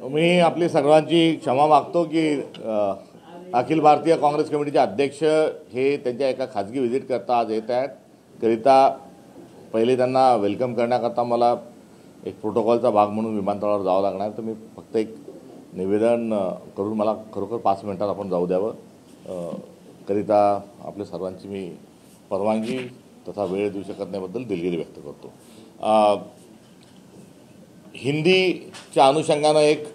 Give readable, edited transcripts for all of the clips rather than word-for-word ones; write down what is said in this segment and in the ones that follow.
मी आपली सर्वांची क्षमा मागतो की अखिल भारतीय काँग्रेस कमिटीचे अध्यक्ष हे त्यांच्या एका खाजगी व्हिजिट करता आज येत आहेत करिता पहिले त्यांना वेलकम करण्याकरता मला एक प्रोटोकॉलचा भाग म्हणून विमानतळावर जावं लागणार। तर मी फक्त एक निवेदन करून मला खरोखर 5 मिनिटात आपण जाऊ द्यावं करिता आपल्या सर्वांची मी परवानगी तथा वेळ देऊ शकत नाहीबद्दल दिलगिरी व्यक्त करतो। हिंदीच्या अनुषंगाने एक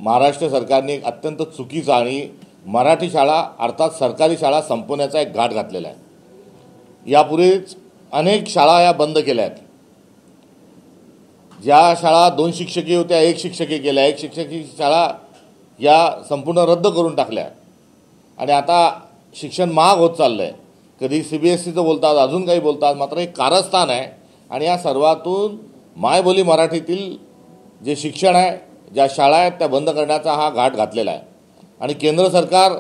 महाराष्ट्र सरकारने एक अत्यंत चुकीचा आणि मराठी शाळा अर्थात सरकारी शाळा संपवण्याचा एक घाट घातलेला आहे। यापूर्वीच अनेक शाळा या बंद केल्या आहेत। ज्या शाळा 2 शिक्षकी होत्या 1 शिक्षकी केल्या, 1 शिक्षकी शाळा या संपूर्ण रद्द करून टाकल्या आणि आता शिक्षण महाग होत चाललंय। कधी CBSEचं बोलतात, अजून काही बोलतात, मात्र एक कारस्थान आहे आणि या सर्वातून मायबोली मराठीतील जे शिक्षण आहे, ज्या शाळा आहेत त्या बंद करण्याचा हा घाट घातलेला आहे। आणि केंद्र सरकार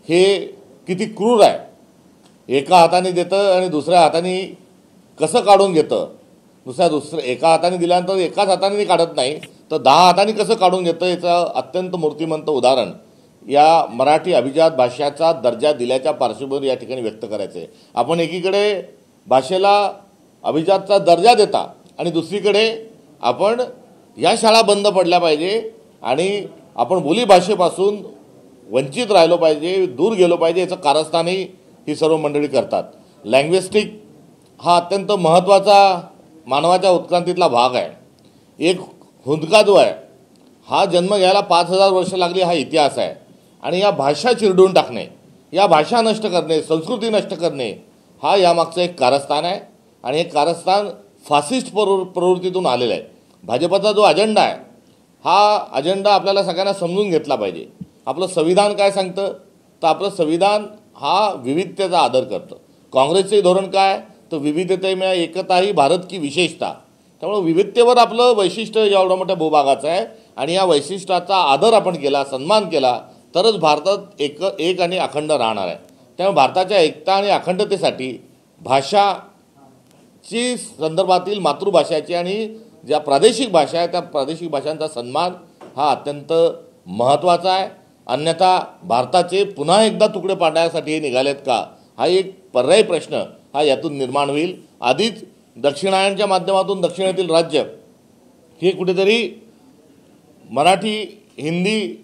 हे किती क्रूर आहे, एका हाताने देतं आणि दुसऱ्या हाताने कसं काढून घेतं। एका हाताने दिल्यानंतर एकाच हाताने काढत नाही तर 10 हाताने कसं काढून घेतं याचं अत्यंत मूर्तिमंत उदाहरण या मराठी अभिजात भाषेचा दर्जा दिल्याच्या पार्श्वभूमीवर या ठिकाणी व्यक्त करायचं आहे। आपण एकीकडे भाषेला अभिजातचा दर्जा देता आणि दुसरीकडे आपण या शाळा बंद पडल्या पाहिजे आणि आपण बोली भाषेपासून वंचित राहिलो पाहिजे, दूर गेलो पाहिजे, याचं कारस्थानही ही सर्व मंडळी करतात। लँग्विस्टिक हा अत्यंत महत्त्वाचा मानवाच्या उत्क्रांतीतला भाग आहे। एक हुंदका जो आहे हा जन्म घ्यायला 5000 वर्ष लागली हा इतिहास आहे आणि या भाषा चिरडून टाकणे, या भाषा नष्ट करणे, संस्कृती नष्ट करणे हा यामागचं एक कारस्थान आहे आणि हे कारस्थान फासिस्ट प्रवृत्तीतून आलेलं आहे। भाजपचा जो अजेंडा आहे हा अजेंडा आपल्याला सगळ्यांना समजून घेतला पाहिजे। आपलं संविधान काय सांगतं तर आपलं संविधान हा विविधतेचा आदर करतं। काँग्रेसचे धोरण काय तर विविधते में एकता ही भारत की विशेषता। त्यामुळे विविधतेवर आपलं वैशिष्ट्य एवढं मोठ्या भूभागाचं आहे आणि या वैशिष्ट्याचा आदर आपण केला, सन्मान केला तरच भारतात एक आणि अखंड राहणार आहे। त्यामुळे भारताच्या एकता आणि अखंडतेसाठी भाषाची संदर्भातील मातृभाषाची आणि ज्या प्रादेशिक भाषा आहे त्या प्रादेशिक भाषांचा सन्मान हा अत्यंत महत्त्वाचा आहे। अन्यथा भारताचे पुन्हा एकदा तुकडे पाडण्यासाठी हे निघालेत का हा एक पर्यायी प्रश्न हा यातून निर्माण होईल। आधीच दक्षिणायनच्या माध्यमातून दक्षिणेतील राज्य हे कुठेतरी मराठी हिंदी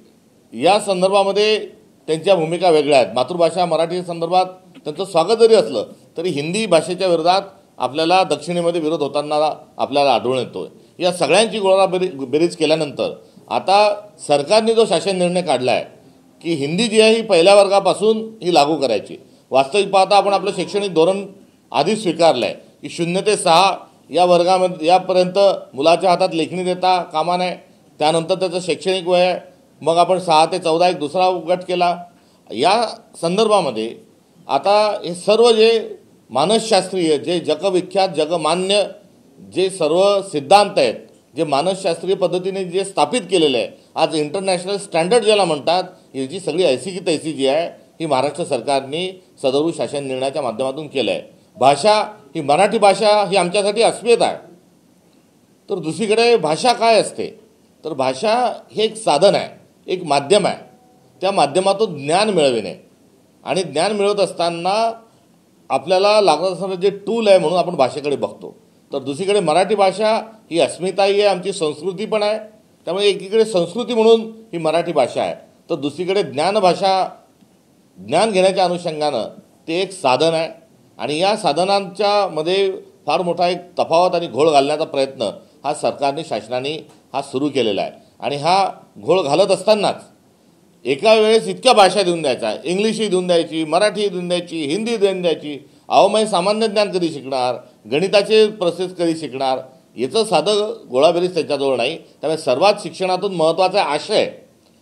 या संदर्भामध्ये त्यांच्या भूमिका वेगळ्या आहेत। मातृभाषा मराठी संदर्भात त्यांचं स्वागत जरी असलं तरी हिंदी भाषेच्या विरोधात आपल्याला दक्षिणेमध्ये विरोध होताना आपल्याला आढळून येतो। या सगळ्यांची बेरीज केल्यानंतर आता सरकारने जो शासन निर्णय काढला आहे की हिंदी जी आहे ही पहिल्या वर्गापासून ही लागू करायची। वास्तविक पाहता आपण आपलं शैक्षणिक धोरण आधीच स्वीकारलं आहे की 0 ते 6 या वर्गामध्ये यापर्यंत मुलाच्या हातात लेखणी देता कामा नये। त्यानंतर त्याचं शैक्षणिक वय आहे, मग आपण 6 ते 14 एक दुसरा गट केला। या संदर्भामध्ये आता हे सर्व जे मानसशास्त्रीय जे जगविख्यात जगमान्य जे सर्व सिद्धांत आहेत, जे मानसशास्त्रीय पद्धतीने जे स्थापित केलेले आहे, आज इंटरनॅशनल स्टँडर्ड ज्याला म्हणतात, याची सगळी ऐसी की तैसी जी आहे ही महाराष्ट्र सरकारने सदरू शासन निर्णयाच्या माध्यमातून केलं आहे। भाषा ही मराठी भाषा ही आमच्यासाठी अस्मिता आहे। तर दुसरीकडे भाषा काय असते तर भाषा हे एक साधन आहे, एक माध्यम आहे। त्या माध्यमातून ज्ञान मिळविणे आणि ज्ञान मिळवत असताना आपल्याला लागत असणारं जे टूल आहे म्हणून आपण भाषेकडे बघतो। तर दुसरीकडे मराठी भाषा ही अस्मिताही आहे, आमची संस्कृती पण आहे। त्यामुळे एकीकडे संस्कृती म्हणून ही मराठी भाषा आहे तर दुसरीकडे ज्ञान घेण्याच्या अनुषंगानं ते एक साधन आहे आणि या साधनांच्या मध्ये फार मोठा एक तफावत आणि घोळ घालण्याचा प्रयत्न हा सरकारने शासनाने हा सुरू केलेला आहे। आणि हा घोळ घालत असतानाच एका वेळेस इतक्या भाषा देऊन द्यायचा, इंग्लिशही देऊन द्यायची, मराठी देऊन द्यायची, हिंदी देऊन द्यायची। अहो सामान्य ज्ञान कधी शिकणार, गणिताचे प्रोसेस कधी शिकणार, याचं साधं गोळाबेरीज त्याच्याजवळ नाही। त्यामुळे सर्वात शिक्षणातून महत्त्वाचा आशय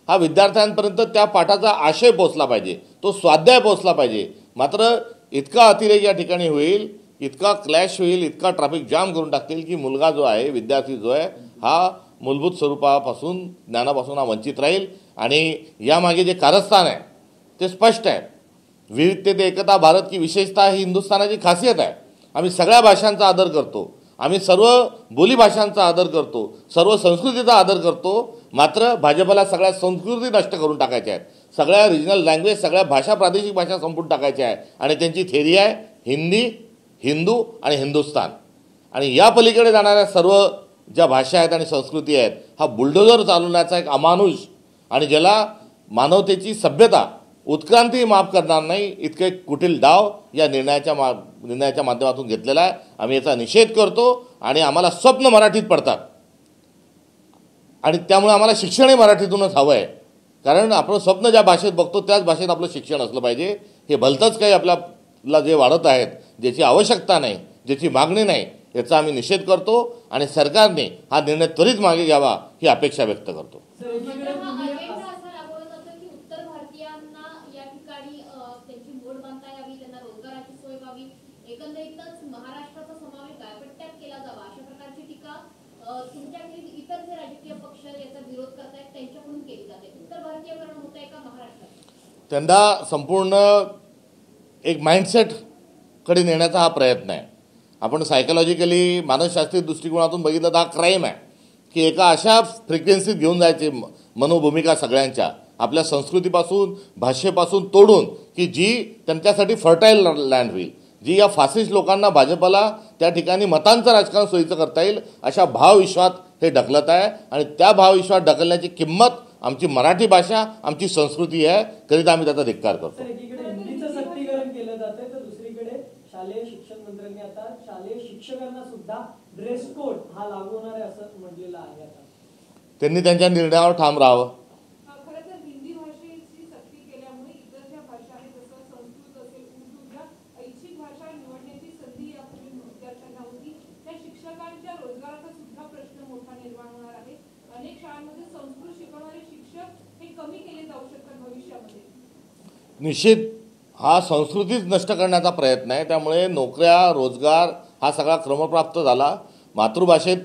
हा विद्यार्थ्यांपर्यंत त्या पाठाचा आशय पोचला पाहिजे, तो स्वाध्याय पोचला पाहिजे। मात्र इतका अतिरेक या ठिकाणी होईल, इतका क्लॅश होईल, इतका ट्रॅफिक जाम करून टाकतील की मुलगा जो आहे, विद्यार्थी जो आहे हा मूलभूत स्वरूपापासून ज्ञानापासून हा वंचित राहील। आणि यामागे जे कारस्थान आहे ते स्पष्ट आहे। विविधतेत एकता भारत की विशेषता ही हिंदुस्थानाची खासियत आहे। आम्ही सगळ्या भाषांचा आदर करतो, आम्ही सर्व बोलीभाषांचा आदर करतो, सर्व संस्कृतीचा आदर करतो मात्र भाजपला सगळ्या संस्कृती नष्ट करून टाकायच्या आहेत, सगळ्या रिजनल लँग्वेज, सगळ्या भाषा, प्रादेशिक भाषा संपून टाकायच्या आहे. आणि त्यांची थेरी आहे हिंदी, हिंदू आणि हिंदुस्तान. आणि या पलीकडे जाणाऱ्या सर्व ज्या भाषा आहेत आणि संस्कृती आहेत, हा बुलडोजर चालवण्याचा एक अमानुष आणि ज्याला मानवतेची सभ्यता उत्क्रांती माफ करणार नाही इतके कुटील डाव या निर्णयाच्या माध्यमातून घेतलेला आहे. आम्ही याचा निषेध करतो आणि आम्हाला स्वप्न मराठीत पडतात आणि त्यामुळे आम्हाला शिक्षणही मराठीतूनच हवं आहे. कारण आपण स्वप्न ज्या भाषेत बघतो त्याच भाषेत आपलं शिक्षण असलं पाहिजे. हे भलतंच काही आपल्याला जे वाढत आहेत, ज्याची आवश्यकता नाही, ज्याची मागणी नाही, याचा आम्ही निषेध करतो आणि सरकारने हा निर्णय त्वरित मागे घ्यावा ही अपेक्षा व्यक्त करतो. त्यांना संपूर्ण एक माइंडसेटकडे नेण्याचा हा प्रयत्न आहे. आपण सायकोलॉजिकली मानसशास्त्रीय दृष्टिकोनातून बघितलं तर हा क्राईम आहे की एका अशा फ्रिक्वेन्सीत घेऊन जायची मनोभूमिका सगळ्यांच्या आपल्या संस्कृतीपासून, भाषेपासून तोडून की जी त्यांच्यासाठी फर्टाईल लँड होईल, जी या फासिस्ट लोकांना, भाजपला त्या ठिकाणी मतांचं राजकारण सोयीचं करता येईल अशा भावविश्वात हे ढकलत आहे. आणि त्या भावविश्वात ढकलण्याची किंमत आमची मराठी भाषा, आमची संस्कृती आहे, कधीच आम्ही त्याचा धिक्कार करतो. हिंदीचं सक्तीकरण केलं जाते तर दुसरीकडे शालेय शिक्षण मंत्र्यांनी आता शालेय शिक्षकांना सुद्धा ड्रेस कोड हा लागू होणार आहे असं म्हटलेलं आहे. आता त्यांनी त्यांच्या निर्णयावर ठाम राहावं. खरं तर हिंदी भाषेची सक्ती केल्यामुळे इतर ज्या भाषा आहेत जसं संस्कृत असेल, उर्दू, ज्या ऐच्छिक भाषा निवडण्याची संधी यापूर्वी विद्यार्थ्यांना होती, त्या शिक्षकांच्या रोजगाराचा सुद्धा प्रश्न मोठा निर्माण होणार आहे. अनेक शाळांमध्ये संस्कृत शिकवणारे शिक्षक हे कमी केले जाऊ शकतात भविष्यामध्ये. निश्चित हा संस्कृतीच नष्ट करण्याचा प्रयत्न आहे. त्यामुळे नोकऱ्या, रोजगार हा सगळा क्रमप्राप्त झाला. मातृभाषेत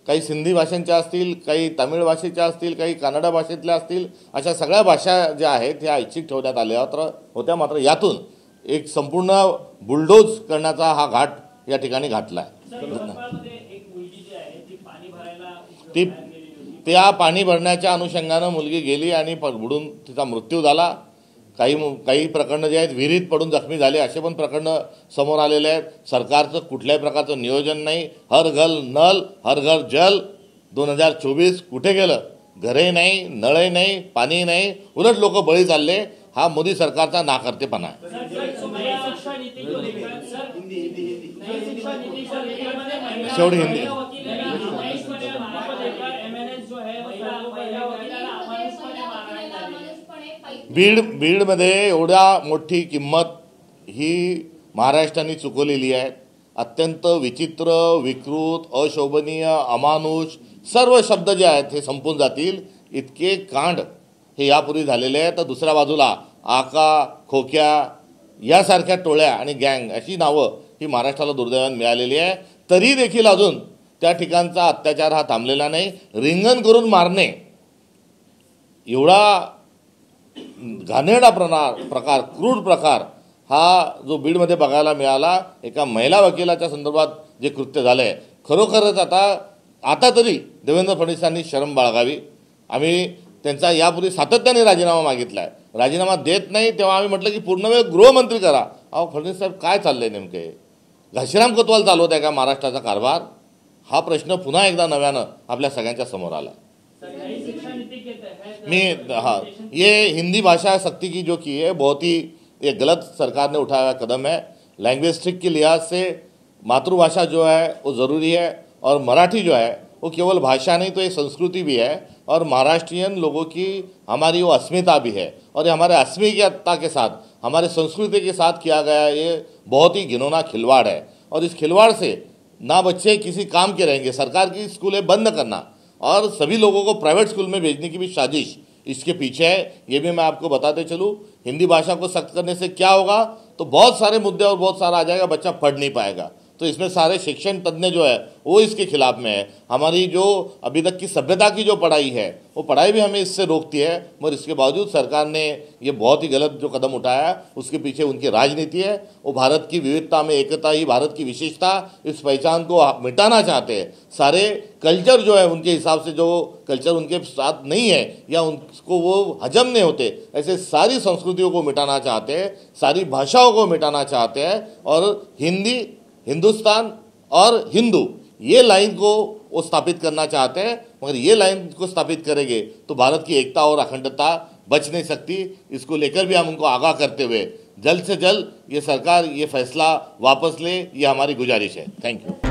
काही सिंधी भाषांच्या असतील, काही तमिळ भाषेच्या असतील, काही कन्नड भाषेतल्या असतील, अशा सगळ्या भाषा ज्या आहेत ह्या ऐच्छिक ठेवण्यात आल्या होत्या. मात्र यातून एक संपूर्ण बुलडोज करण्याचा हा घाट या ठिकाणी घातला आहे. ती त्या पाणी भरण्याच्या अनुषंगानं मुलगी गेली आणि बुडून तिचा मृत्यू झाला. काही प्रकरणं जे आहेत विहिरीत पडून जखमी झाले असे पण प्रकरणं समोर आलेले आहेत. सरकारचं कुठल्याही प्रकारचं नियोजन नाही. हर घर नल, हर घर जल 2024 कुठे गेलं? घरही नाही, नळही नाही, पाणी नाही, उलट लोक बळी चालले. हा मोदी सरकारचा नाकर्तेपणा आहे. शेवटी हिंदी बीडमध्ये एवढ्या मोठी किंमत ही महाराष्ट्राने चुकवलेली आहे. अत्यंत विचित्र, विकृत, अशोभनीय, अमानुष सर्व शब्द जे आहेत हे संपून जातील इतके कांड हे यापूर्वी झालेले आहेत. तर दुसऱ्या बाजूला आका, खोक्या यासारख्या टोळ्या आणि गँग अशी नावं ही महाराष्ट्राला दुर्दैवाने मिळालेली आहे. तरी देखील अजून त्या ठिकाणचा अत्याचार हा थांबलेला नाही. रिंगण करून मारणे एवढा घाणेरडा प्रकार, क्रूर प्रकार हा जो बीडमध्ये बघायला मिळाला. एका महिला वकिलाच्या संदर्भात जे कृत्य झालंय, खरोखरच आता तरी देवेंद्र फडणवीसांनी शरम बाळगावी. आम्ही त्यांचा यापूर्वी सातत्याने राजीनामा मागितला आहे. राजीनामा देत नाही तेव्हा आम्ही म्हटलं की पूर्णवेळ गृहमंत्री करा. अहो फडणवीस साहेब काय चाललंय नेमके? घाशीराम कोतवाल चालवत आहे का महाराष्ट्राचा कारभार? हा प्रश्न पुन्हा एकदा नव्यानं आपल्या सगळ्यांच्या समोर आला. ये हिंदी भाषा सख्ती की जो की है बहुत ही ये गलत सरकार ने उठाया हुआ कदम है. लैंग्वेस्टिक के लिहाज से मातृभाषा जो है वो ज़रूरी है और मराठी जो है वो केवल भाषा नहीं तो ये संस्कृति भी है और महाराष्ट्रियन लोगों की हमारी वो अस्मिता भी है. और ये हमारे अस्मिता के साथ, हमारे संस्कृति के साथ किया गया ये बहुत ही घिनौना खिलवाड़ है. और इस खिलवाड़ से ना बच्चे किसी काम के रहेंगे. सरकार की स्कूलें बंद करना और सभी लोगों को प्राइवेट स्कूल में भेजने की भी साजिश इसके पीछे है. ये भी मैं आपको बताते चलूँ. हिंदी भाषा को सख्त करने से क्या होगा तो बहुत सारे मुद्दे और बहुत सारा आ जाएगा, बच्चा पढ़ नहीं पाएगा. तो तो इसमें सारे शिक्षण तज्ञ जो है वो इसके खिलाफ में है। हमारी जो अभी तक की सभ्यता की जो पढ़ाई है वो पढ़ाई भी हमें इससे रोकती है, मगर इसके बावजूद सरकार ने ये बहुत ही गलत जो कदम उठाया है उसके पीछे उनकी राजनीति है। वो भारत की विविधता में एकता ही भारत की विशेषता, इस पहचान को मिटाना चाहते हैं। सारे कल्चर जो है उनके हिसाब से जो कल्चर उनके साथ नहीं है या उनको वो हजम नहीं होते, ऐसे सारी संस्कृतियों को मिटाना चाहते हैं, सारी भाषाओं को मिटाना चाहते हैं और हिंदी, हिंदुस्तान और हिंदू ये लाइन को वो स्थापित करना चाहते हैं। मगर ये लाइन को स्थापित करेंगे तो भारत की एकता और अखंडता बच नहीं सकती। इसको लेकर भी हम उनको आगाह करते हुए जल्द से जल्द ये सरकार ये फैसला वापस ले, ये हमारी गुजारिश है। Thank you.